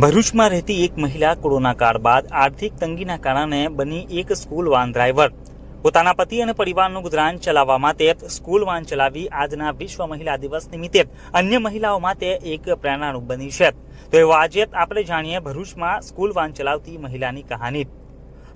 ભરૂચમાં રહેતી એક મહિલા કોરોના કાળ બાદ આર્થિક તંગીના કારણે બની એક સ્કૂલ વાન ડ્રાઈવર। પોતાના પતિ અને પરિવારનું ગુજરાન ચલાવવા માટે સ્કૂલ વાન ચલાવી આજના વિશ્વ મહિલા દિવસ નિમિત્તે અન્ય મહિલાઓ માટે એક પ્રેરણારૂપ બની છે। તો એવો આજે આપણે જાણીએ ભરૂચમાં સ્કૂલ વાન ચલાવતી મહિલાની કહાની।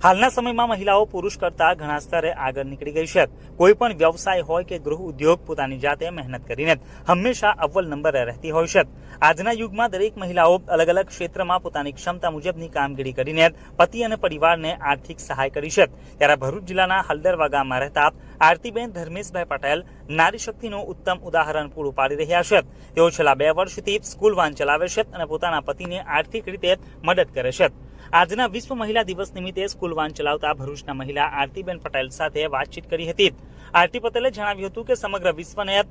હાલના સમયમાં મહિલાઓ પુરુષ કરતા ઘણા સ્તરે આગળ નીકળી ગઈ છે। કોઈ પણ વ્યવસાય હોય કે ગૃહ ઉદ્યોગ પોતાની જાતે મહેનત કરીને હંમેશા અવ્વલ નંબરે રહેતી હોય છે। આજના યુગમાં દરેક મહિલાઓ અલગ અલગ ક્ષેત્રમાં પોતાની ક્ષમતા મુજબની કામગીરી કરીને પતિ અને પરિવારને આર્થિક સહાય કરી છે। ત્યારે ભરૂચ જિલ્લાના હલદરવા ગામમાં રહેતા આરતીબેન ધર્મેશભાઈ પટેલ નારી શક્તિનું ઉત્તમ ઉદાહરણ પૂરું પાડી રહ્યા છે। તેઓ છેલ્લા 2 વર્ષથી સ્કૂલ વાન ચલાવે છે અને પોતાના પતિને આર્થિક રીતે મદદ કરે છે। આજના વિશ્વ મહિલા દિવસ નિમિત્તે સ્કૂલ વાન ચલાવતા ભરૂચના મહિલા આરતીબેન પટેલ સાથે વાતચીત કરી હતી। આરતી પટેલે જણાવ્યું હતું કે સમગ્ર વિશ્વને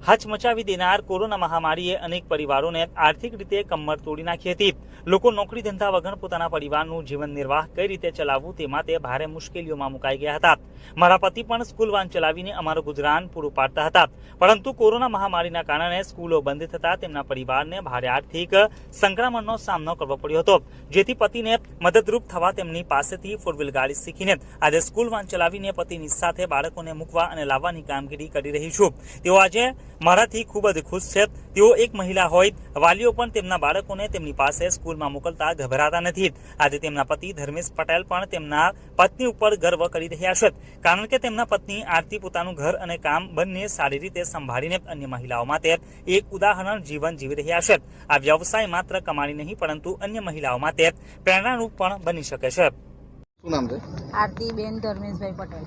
હચમચાવી દેનાર કોરોના મહામારીએ અનેક પરિવારોને આર્થિક રીતે કમર તોડી નાખી હતી। લોકો નોકરી ધંધા વગર પોતાના પરિવારનું જીવન નિર્વાહ કઈ રીતે ચલાવવું તે માટે ભારે મુશ્કેલીઓમાં મુકાઈ ગયા હતા। મારા પતિ પણ સ્કૂલ વાન ચલાવીને અમારું ગુજરાન પૂરું પાડતા હતા, પરંતુ કોરોના મહામારીના કારણે સ્કૂલો બંધ થતા તેમના પરિવારને ભારે આર્થિક સંકળામણનો સામનો કરવો પડ્યો હતો, જેથી પતિને મદદરૂપ થવા તેમની પાસેથી 4 વ્હીલ ગાડી શીખીને આજે સ્કૂલ વાન ચલાવીને પતિની સાથે બાળકોને મૂકવા અને લાવવાની કામગીરી કરી રહી છું। તેઓ આજે મારાથી ખૂબ જ ખુશ છે। તેઓ એક મહિલા હોય, વાલીઓ પણ તેમના બાળકોને તેમની પાસે સ્કૂલમાં મોકલતા ગભરાતા નથી। આજે તેમના પતિ ધર્મેશ પટેલ પણ તેમના પત્ની ઉપર ગર્વ કરી રહ્યા છે, કારણ કે તેમના પત્ની આરતી પોતાનું ઘર અને કામ બંને સારી રીતે સંભાળીને અન્ય મહિલાઓ માટે એક ઉદાહરણ જીવન જીવી રહ્યા છે। આ વ્યવસાય માત્ર કમાણી નહીં, પરંતુ અન્ય મહિલાઓ માટે પ્રેરણારૂપ પણ બની શકે છે। શું નામ છે? આરતીબેન ધર્મેશભાઈ પટેલ।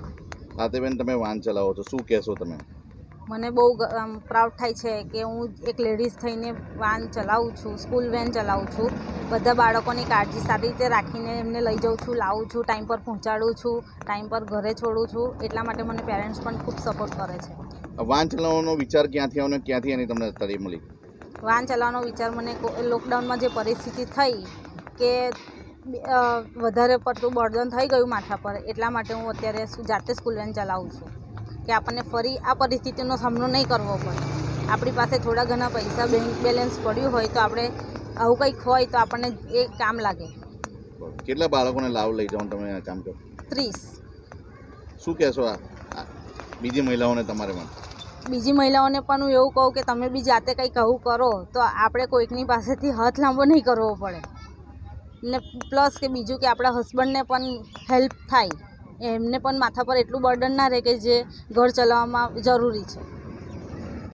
આરતીબેન, તમે વાન ચલાવો છો, શું કહેશો તમે? મને બહુ પ્રાઉડ થાય છે કે હું એક લેડીઝ થઈને વાન ચલાવું છું, સ્કૂલ વેન ચલાવું છું। બધા બાળકોની કાળજી સારી રીતે રાખીને એમને લઈ જાઉં છું, લાવું છું, ટાઈમ પર પહોંચાડું છું, ટાઈમ પર ઘરે છોડું છું। એટલા માટે મને પેરેન્ટ્સ પણ ખૂબ સપોર્ટ કરે છે। વાન ચલાવવાનો વિચાર ક્યાંથી આવ્યો અને ક્યાંથી એની તમને તાલીમ મળી? વાન ચલાવવાનો વિચાર મને લોકડાઉનમાં જે પરિસ્થિતિ થઈ કે વધારે પડતું બર્ડન થઈ ગયું માથા પર, એટલા માટે હું અત્યારે જાતે સ્કૂલ વેન ચલાવું છું કે આપણને ફરી આ પરિસ્થિતિનો સામનો નહીં કરવો પડે। આપણી પાસે થોડા ઘણા પૈસા બેંક બેલેન્સ પડ્યું હોય તો આપણે આવું કંઈક હોય તો આપણને એ કામ લાગે। કેટલા બાળકોને લાવ લઈ જાઓ તમે આ કામ કરો? 30। શું કહેશો આ બીજી મહિલાઓને તમારે માં? બીજી મહિલાઓને પણ હું એવું કહું કે તમે બી જાતે કંઈક આવું કરો તો આપણે કોઈકની પાસેથી હાથ લાંબો નહીં કરવો પડે, ને પ્લસ કે બીજું કે આપણા હસબન્ડને પણ હેલ્પ થાય, એમને પણ માથા પર એટલું બર્ડન ના રહે કે જે ઘર ચલાવવામાં જરૂરી છે।